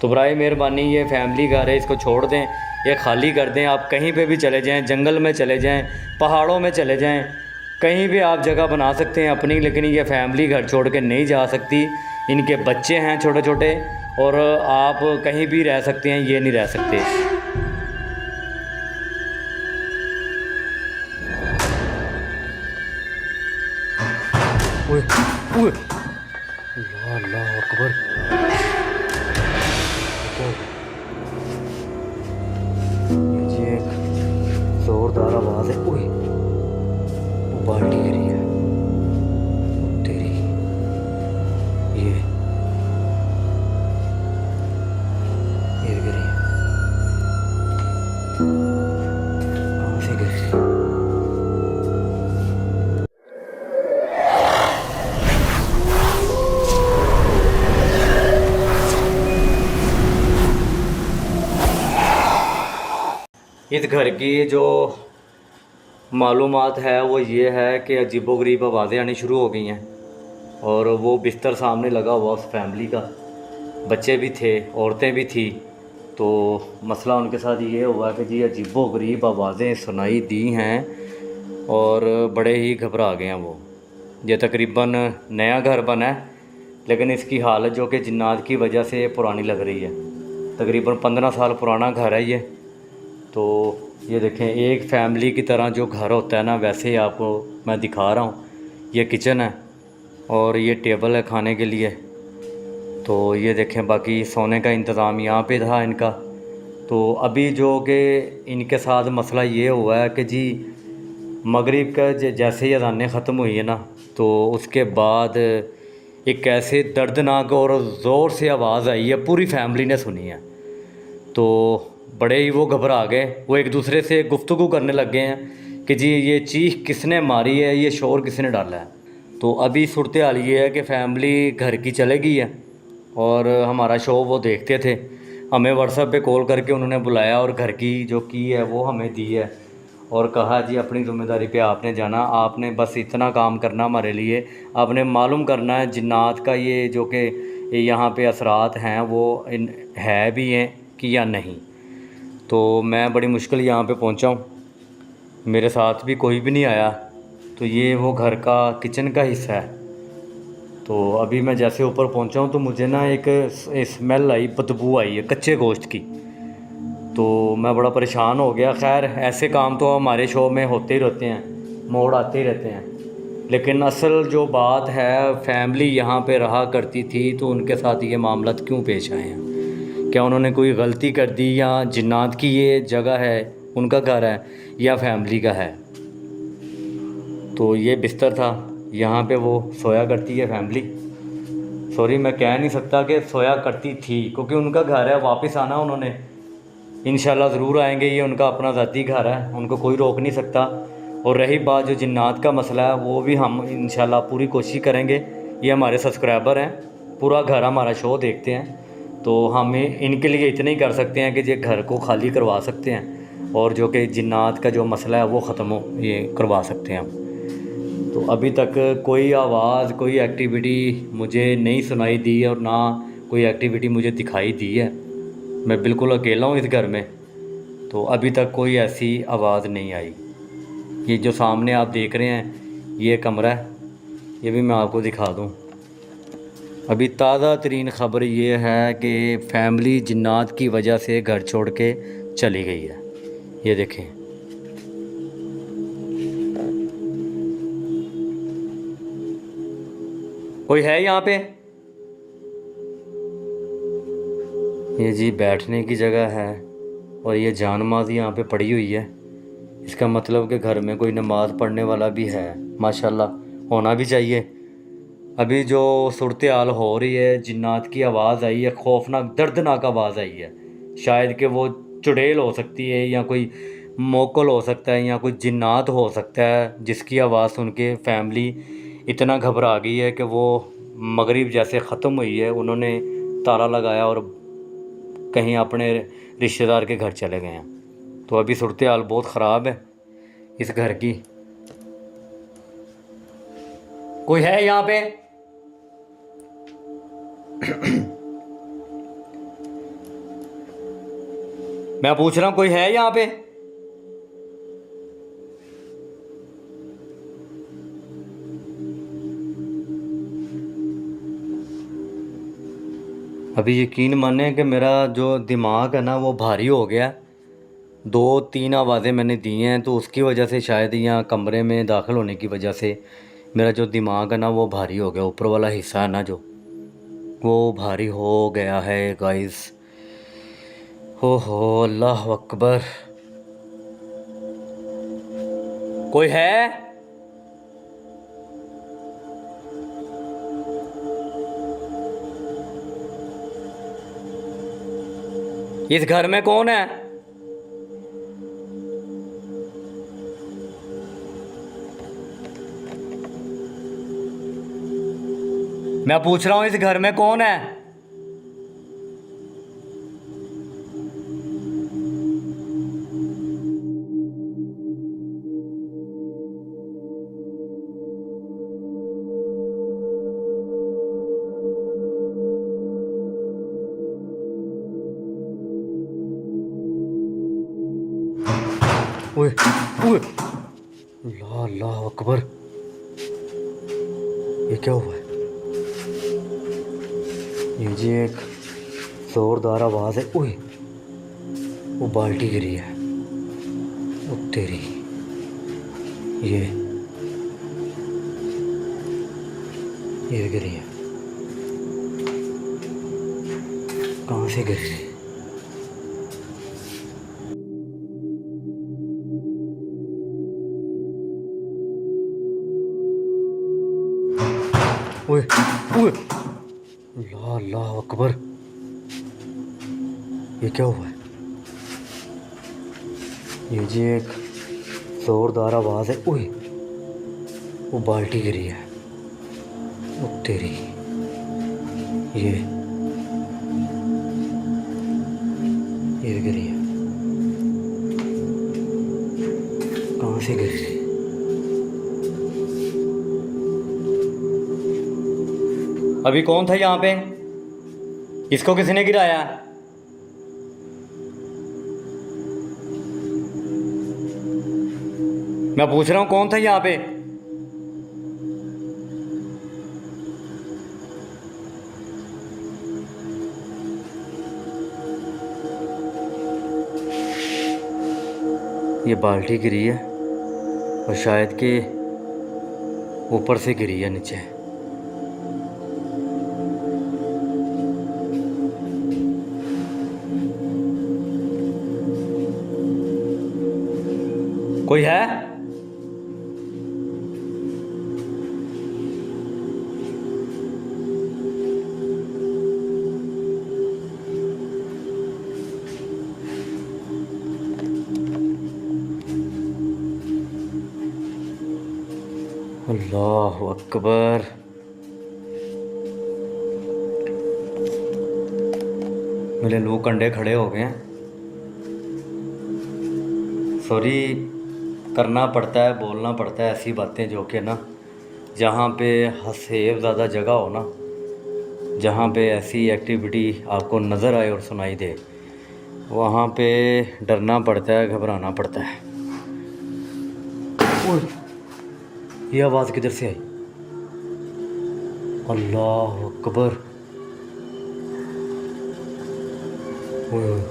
तो बराए मेहरबानी ये फैमिली घर है, इसको छोड़ दें, ये खाली कर दें। आप कहीं पे भी चले जाएं, जंगल में चले जाएं, पहाड़ों में चले जाएं, कहीं भी आप जगह बना सकते हैं अपनी, लेकिन ये फैमिली घर छोड़ के नहीं जा सकती। इनके बच्चे हैं छोटे छोटे, और आप कहीं भी रह सकते हैं, ये नहीं रह सकते। ओए ओए, अल्लाह अल्लाह अकबर। ये जी एक जोरदार आवाज़ है। ओए, वो बाल्टी गिरी है तेरी। ये गिरी है, कहाँ से गिरी? इस घर की जो मालूमात है वो ये है कि अजीबोगरीब आवाज़ें आनी शुरू हो गई हैं, और वो बिस्तर सामने लगा हुआ उस फैमिली का, बच्चे भी थे, औरतें भी थी। तो मसला उनके साथ ये हुआ कि जी अजीबोगरीब आवाज़ें सुनाई दी हैं और बड़े ही घबरा गए हैं वो। ये तकरीबन नया घर बना है, लेकिन इसकी हालत जो कि जिन्नात की वजह से पुरानी लग रही है। तकरीबन 15 साल पुराना घर है ये। तो ये देखें, एक फैमिली की तरह जो घर होता है ना, वैसे ही आपको मैं दिखा रहा हूँ। ये किचन है और ये टेबल है खाने के लिए। तो ये देखें, बाकी सोने का इंतज़ाम यहाँ पे था इनका। तो अभी जो कि इनके साथ मसला ये हुआ है कि जी मगरिब का जैसे ही अज़ानें ख़त्म हुई है ना, तो उसके बाद एक ऐसे दर्दनाक और ज़ोर से आवाज़ आई है, पूरी फैमिली ने सुनी है। तो बड़े ही वो घबरा गए, वो एक दूसरे से गुफ्तगू करने लग गए हैं कि जी ये चीख किसने मारी है, ये शोर किसने डाला है। तो अभी सूरत हाल ये है कि फ़ैमिली घर की चले गई है, और हमारा शो वो देखते थे। हमें व्हाट्सएप पे कॉल करके उन्होंने बुलाया और घर की जो की है वो हमें दी है, और कहा जी अपनी ज़िम्मेदारी पे आपने जाना, आपने बस इतना काम करना हमारे लिए, आपने मालूम करना है जिन्नात का ये जो कि यहाँ पे असरात हैं वो है भी हैं कि या नहीं। तो मैं बड़ी मुश्किल यहाँ पे पहुँचा हूँ, मेरे साथ भी कोई भी नहीं आया। तो ये वो घर का किचन का हिस्सा है। तो अभी मैं जैसे ऊपर पहुँचा हूँ तो मुझे ना एक स्मेल आई, बदबू आई है कच्चे गोश्त की। तो मैं बड़ा परेशान हो गया। खैर ऐसे काम तो हमारे शो में होते ही रहते हैं, मोड़ आते ही रहते हैं। लेकिन असल जो बात है, फैमिली यहाँ पे रहा करती थी, तो उनके साथ ये मामला क्यों पेश आए हैं? क्या उन्होंने कोई गलती कर दी, या जिन्नात की ये जगह है, उनका घर है, या फैमिली का है? तो ये बिस्तर था, यहाँ पे वो सोया करती है फैमिली। सॉरी, मैं कह नहीं सकता कि सोया करती थी, क्योंकि उनका घर है, वापस आना उन्होंने इंशाल्लाह ज़रूर आएंगे। ये उनका अपना ज़ाती घर है, उनको कोई रोक नहीं सकता। और रही बात जो जिन्नात का मसला है, वो भी हम इंशाल्लाह पूरी कोशिश करेंगे। ये हमारे सब्सक्राइबर हैं, पूरा घर हमारा शो देखते हैं, तो हम इनके लिए इतना ही कर सकते हैं कि ये घर को खाली करवा सकते हैं, और जो कि जिन्नात का जो मसला है वो ख़त्म हो ये करवा सकते हैं हम। तो अभी तक कोई आवाज़, कोई एक्टिविटी मुझे नहीं सुनाई दी, और ना कोई एक्टिविटी मुझे दिखाई दी है। मैं बिल्कुल अकेला हूँ इस घर में। तो अभी तक कोई ऐसी आवाज़ नहीं आई। ये जो सामने आप देख रहे हैं ये कमरा है, ये भी मैं आपको दिखा दूँ। अभी ताज़ा तरीन ख़बर ये है कि फैमिली जिन्नात की वजह से घर छोड़ के चली गई है। ये देखें, कोई है यहाँ पे? ये जी बैठने की जगह है, और ये जानमाज़ यहाँ पे पड़ी हुई है। इसका मतलब कि घर में कोई नमाज़ पढ़ने वाला भी है, माशाल्लाह, होना भी चाहिए। अभी जो सूरत हाल हो रही है, जिन्नात की आवाज़ आई है, खौफनाक दर्दनाक आवाज़ आई है। शायद कि वो चुड़ैल हो सकती है, या कोई मोकल हो सकता है, या कोई जिन्नात हो सकता है, जिसकी आवाज़ सुन के फैमिली इतना घबरा गई है कि वो मगरिब जैसे ख़त्म हुई है, उन्होंने ताला लगाया और कहीं अपने रिश्तेदार के घर चले गए हैं। तो अभी सूरत हाल बहुत ख़राब है इस घर की। कोई है यहाँ पे? मैं पूछ रहा हूँ कोई है यहाँ पे? अभी यकीन माने कि मेरा जो दिमाग है ना वो भारी हो गया। 2-3 आवाज़ें मैंने दी हैं, तो उसकी वजह से शायद यहाँ कमरे में दाखिल होने की वजह से मेरा जो दिमाग है ना वो भारी हो गया। ऊपर वाला हिस्सा है ना जो, वो भारी हो गया है गाइस। हो अल्लाह अकबर। कोई है? इस घर में कौन है? मैं पूछ रहा हूँ इस घर में कौन है? ओए ओए, अल्लाह अल्लाह अकबर। ये क्या हुआ है? ये जी एक जोरदार आवाज़ है। ओए, वो बाल्टी गिरी है। वो तेरी, ये गिरी है। कहाँ से गिरी? ओए ओए, अल्लाह अल्लाह अकबर। ये क्या हुआ है? ये जी एक जोरदार आवाज़ है। ओए, वो बाल्टी गिरी है। वो तेरी, ये गिरी है। कहाँ से गिरी? अभी कौन था यहाँ पे? इसको किसने गिराया? मैं पूछ रहा हूँ कौन था यहाँ पे? ये बाल्टी गिरी है और शायद कि ऊपर से गिरी है नीचे। कोई है? अल्लाह अकबर। मेरे लू कंडे खड़े हो गए हैं। सॉरी करना पड़ता है, बोलना पड़ता है ऐसी बातें जो कि ना, जहाँ पे सेफ ज़्यादा जगह हो ना, जहाँ पे ऐसी एक्टिविटी आपको नज़र आए और सुनाई दे, वहाँ पे डरना पड़ता है, घबराना पड़ता है। ओए, ये आवाज़ किधर से आई? अल्लाह अकबर। ओए ओए,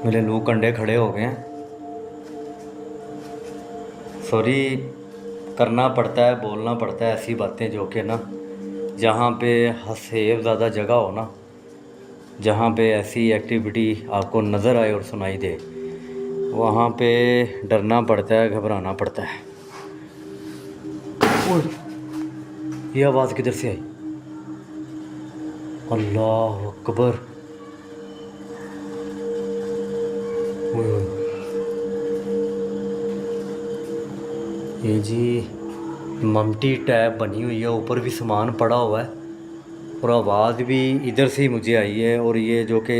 मेरे लू कंडे खड़े हो गए हैं। सॉरी करना पड़ता है, बोलना पड़ता है ऐसी बातें जो कि ना, जहाँ पे सेफ ज़्यादा जगह हो ना, जहाँ पे ऐसी एक्टिविटी आपको नज़र आए और सुनाई दे, वहाँ पे डरना पड़ता है, घबराना पड़ता है। ओए, ये आवाज़ किधर से आई? अल्लाह अकबर। ओए ओए, ये जी ममटी टैब बनी हुई है, ऊपर भी सामान पड़ा हुआ है और आवाज़ भी इधर से ही मुझे आई है। और ये जो कि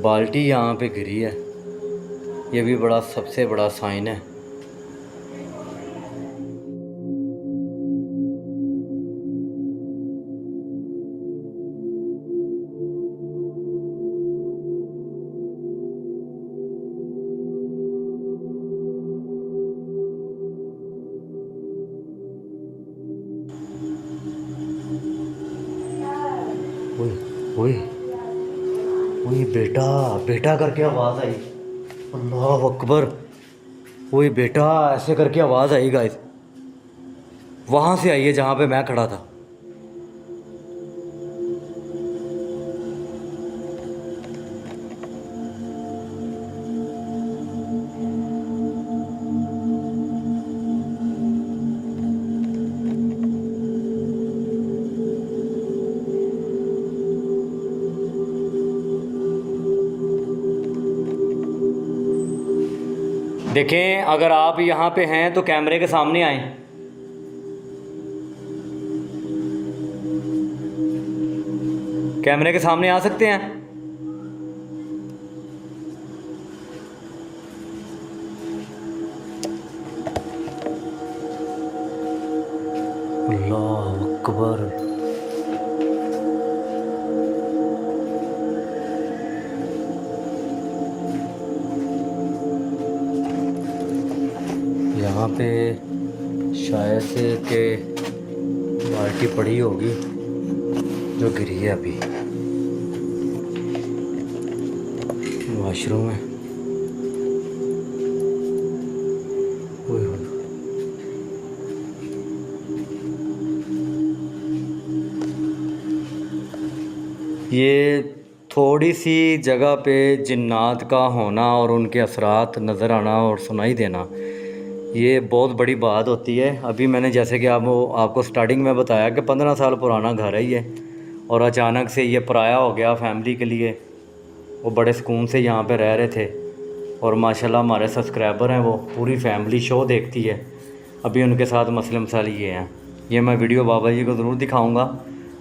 बाल्टी यहाँ पे गिरी है, ये भी बड़ा सबसे बड़ा साइन है। ओए ओए ओए, बेटा बेटा करके आवाज़ आई। अल्लाह अकबर। ओए बेटा ऐसे करके आवाज़ आई गाइस, वहाँ से आई है जहाँ पे मैं खड़ा था। देखें, अगर आप यहाँ पे हैं तो कैमरे के सामने आएं। कैमरे के सामने आ सकते हैं? अल्लाह अकबर। यहाँ पे शायद से के बाल्टी पड़ी होगी जो गिरी है अभी। वॉशरूम है। ओए होए। ये थोड़ी सी जगह पे जिन्नात का होना और उनके असरात नज़र आना और सुनाई देना, ये बहुत बड़ी बात होती है। अभी मैंने जैसे कि आपको स्टार्टिंग में बताया कि 15 साल पुराना घर है ये, और अचानक से ये पराया हो गया फैमिली के लिए। वो बड़े सुकून से यहाँ पे रह रहे थे, और माशाल्लाह हमारे सब्सक्राइबर हैं, वो पूरी फैमिली शो देखती है। अभी उनके साथ मसले मसाइल ये हैं। ये मैं वीडियो बाबा जी को ज़रूर दिखाऊंगा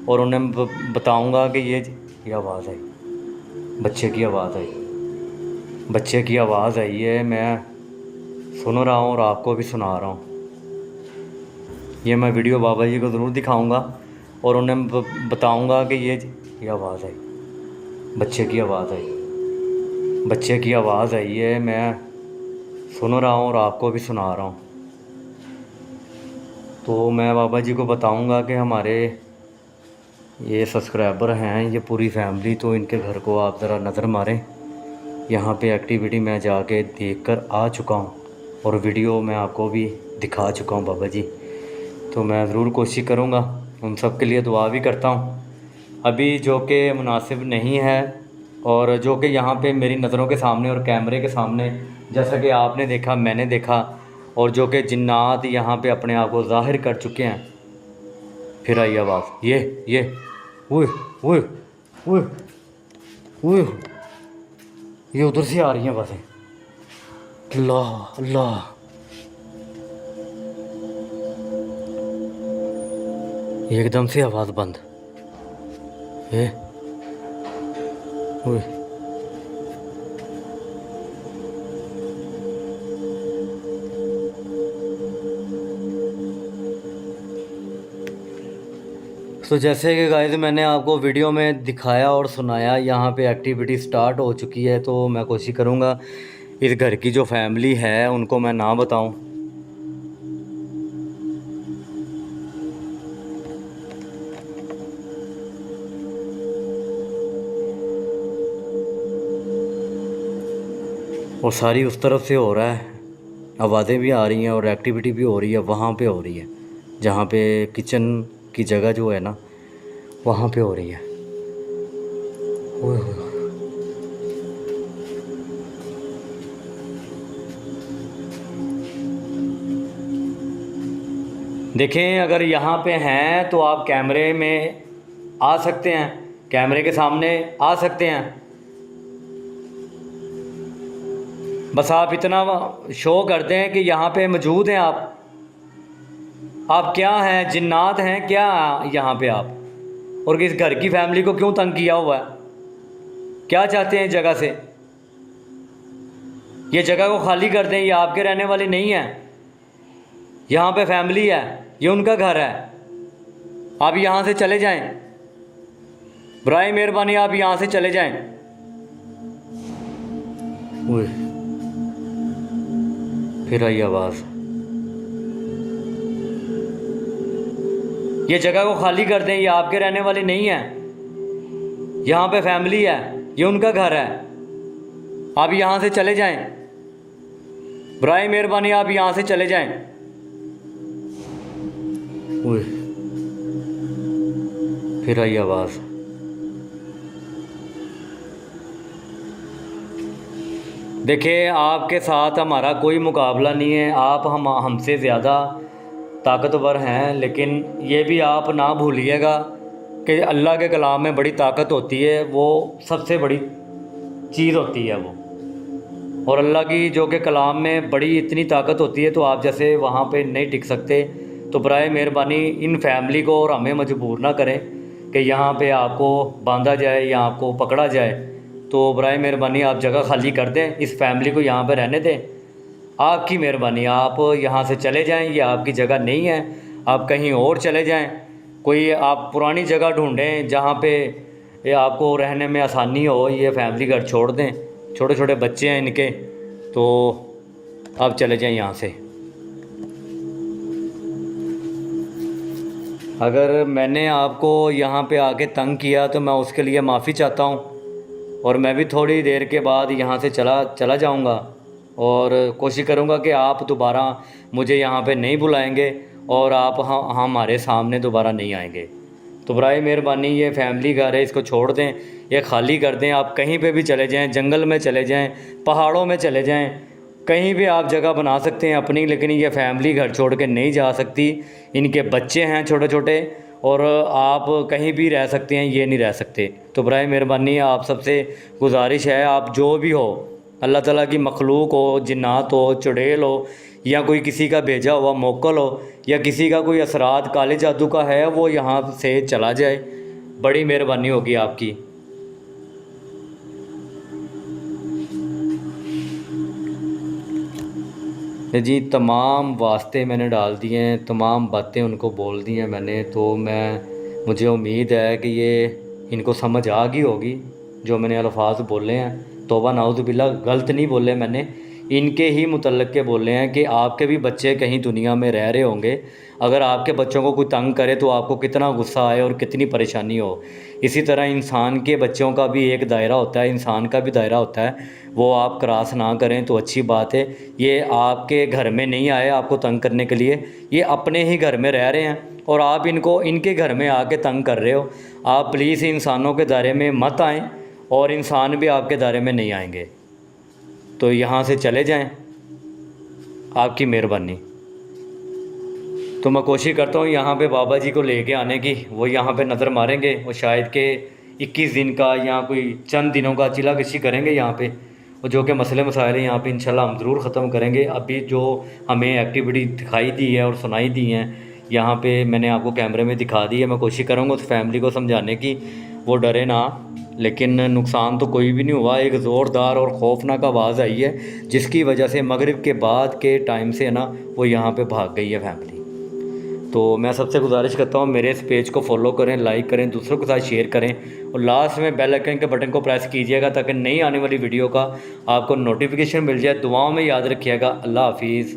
और उन्हें बताऊंगा कि ये आवाज़ आई, बच्चे की आवाज़ आई, बच्चे की आवाज़ आई है। मैं सुन रहा हूँ और आपको भी सुना रहा हूँ। ये मैं वीडियो बाबा जी को ज़रूर दिखाऊंगा और उन्हें बताऊंगा कि ये आवाज़ आई, बच्चे की आवाज़ आई, बच्चे की आवाज़ आई है। मैं सुन रहा हूँ और आपको भी सुना रहा हूँ। तो मैं बाबा जी को बताऊंगा कि हमारे ये सब्सक्राइबर हैं, ये पूरी फैमिली, तो इनके घर को आप ज़रा नज़र मारें। यहाँ पे एक्टिविटी मैं जाके देखकर आ चुका हूँ और वीडियो मैं आपको भी दिखा चुका हूँ बाबा जी। तो मैं ज़रूर कोशिश करूँगा, उन सब के लिए दुआ भी करता हूँ। अभी जो कि मुनासिब नहीं है, और जो कि यहाँ पे मेरी नज़रों के सामने और कैमरे के सामने, जैसा कि आपने देखा मैंने देखा, और जो कि जिन्नात यहाँ पे अपने आप को ज़ाहिर कर चुके हैं। फिर आई आवाज़, ये ओए ओए ओए ओए, ये उधर से आ रही हैं बातें। अल्लाह अल्लाह। एकदम से आवाज़ बंद। ये ओए, तो जैसे कि गाइस मैंने आपको वीडियो में दिखाया और सुनाया, यहाँ पे एक्टिविटी स्टार्ट हो चुकी है। तो मैं कोशिश करूँगा इस घर की जो फैमिली है उनको मैं ना बताऊँ। और सारी उस तरफ से हो रहा है, आवाज़ें भी आ रही हैं और एक्टिविटी भी हो रही है। वहाँ पे हो रही है जहाँ पे किचन की जगह जो है ना, वहाँ पे हो रही है। ओए होए। देखें, अगर यहाँ पे हैं तो आप कैमरे में आ सकते हैं, कैमरे के सामने आ सकते हैं। बस आप इतना शो कर दें कि यहाँ पे मौजूद हैं आप क्या हैं, जिन्नात हैं क्या यहाँ पे आप? और किस घर की फैमिली को क्यों तंग किया हुआ है? क्या चाहते हैं जगह से? ये जगह को खाली कर दें, ये आपके रहने वाली नहीं है। यहाँ पे फैमिली है, ये उनका घर है। आप यहाँ से चले जाएं, बराए मेहरबानी आप यहाँ से चले जाएं। ओए, फिर आई आवाज़। ये जगह को खाली कर दें, ये आपके रहने वाली नहीं है। यहाँ पे फैमिली है, ये उनका घर है। आप यहाँ से चले जाएं, बराए मेहरबानी आप यहाँ से चले जाएं। ओए, फिर आई आवाज़। देखिए, आपके साथ हमारा कोई मुकाबला नहीं है, आप हमसे ज़्यादा ताकतवर हैं, लेकिन ये भी आप ना भूलिएगा कि अल्लाह के कलाम में बड़ी ताकत होती है, वो सबसे बड़ी चीज़ होती है वो। और अल्लाह की जो कि कलाम में बड़ी इतनी ताकत होती है, तो आप जैसे वहाँ पे नहीं टिक सकते। तो बराए मेहरबानी इन फैमिली को और हमें मजबूर ना करें कि यहाँ पे आपको बांधा जाए या आपको पकड़ा जाए। तो बराए मेहरबानी आप जगह खाली कर दें, इस फैमिली को यहाँ पे रहने दें। आपकी मेहरबानी, आप यहाँ से चले जाएं, ये आपकी जगह नहीं है, आप कहीं और चले जाएं। कोई आप पुरानी जगह ढूंढें जहाँ पे ये आपको रहने में आसानी हो। ये फैमिली घर छोड़ दें, छोटे छोटे बच्चे हैं इनके, तो आप चले जाएं यहाँ से। अगर मैंने आपको यहाँ पे आके तंग किया तो मैं उसके लिए माफ़ी चाहता हूँ, और मैं भी थोड़ी देर के बाद यहाँ से चला जाऊँगा, और कोशिश करूँगा कि आप दोबारा मुझे यहाँ पे नहीं बुलाएंगे और आप हमारे सामने दोबारा नहीं आएंगे। तो बराए मेहरबानी ये फैमिली घर है, इसको छोड़ दें, ये खाली कर दें। आप कहीं पे भी चले जाएं, जंगल में चले जाएं, पहाड़ों में चले जाएं, कहीं भी आप जगह बना सकते हैं अपनी, लेकिन ये फैमिली घर छोड़ के नहीं जा सकती। इनके बच्चे हैं छोटे छोटे, और आप कहीं भी रह सकते हैं, ये नहीं रह सकते। तो बराए मेहरबानी आप सबसे गुजारिश है, आप जो भी हो, अल्लाह ताला की मखलूक हो, जिन्नात हो, चुड़ैल हो, या कोई किसी का भेजा हुआ मोकल हो, या किसी का कोई असरात काले जादू का है, वो यहाँ से चला जाए। बड़ी मेहरबानी होगी आपकी। जी, तमाम वास्ते मैंने डाल दिए हैं, तमाम बातें उनको बोल दी हैं मैंने। तो मुझे उम्मीद है कि ये इनको समझ आ गई होगी जो मैंने अल्फाज बोले हैं। तौबा नाउज़ बिल्लाह, गलत नहीं बोले मैंने, इनके ही मुतल्लिक़ के बोले हैं कि आपके भी बच्चे कहीं दुनिया में रह रहे होंगे। अगर आपके बच्चों को कोई तंग करे तो आपको कितना गुस्सा आए और कितनी परेशानी हो। इसी तरह इंसान के बच्चों का भी एक दायरा होता है, इंसान का भी दायरा होता है, वो आप क्रॉस ना करें तो अच्छी बात है। ये आपके घर में नहीं आए आपको तंग करने के लिए, ये अपने ही घर में रह रहे हैं और आप इनको इनके घर में आके तंग कर रहे हो। आप प्लीज़ इंसानों के दायरे में मत आएँ, और इंसान भी आपके दायरे में नहीं आएंगे। तो यहाँ से चले जाएं, आपकी मेहरबानी। तो मैं कोशिश करता हूँ यहाँ पे बाबा जी को लेके आने की, वो यहाँ पे नज़र मारेंगे, वो शायद के 21 दिन का या कोई चंद दिनों का चिला कशी करेंगे यहाँ पे, और जो कि मसले मसाइल यहाँ पे इंशाल्लाह हम ज़रूर ख़त्म करेंगे। अभी जो हमें एक्टिविटी दिखाई दी है और सुनाई दी हैं यहाँ पे, मैंने आपको कैमरे में दिखा दी है। मैं कोशिश करूँगा उस फैमिली को समझाने की, वो डरे ना, लेकिन नुकसान तो कोई भी नहीं हुआ। एक ज़ोरदार और खौफनाक आवाज़ आई है, जिसकी वजह से मगरिब के बाद के टाइम से ना वो यहाँ पे भाग गई है फैमिली। तो मैं सबसे गुजारिश करता हूँ, मेरे इस पेज को फॉलो करें, लाइक करें, दूसरों के साथ शेयर करें, और लास्ट में बेल आइकन के बटन को प्रेस कीजिएगा ताकि नई आने वाली वीडियो का आपको नोटिफिकेशन मिल जाए। दुआओं में याद रखिएगा। अल्लाह हाफिज़।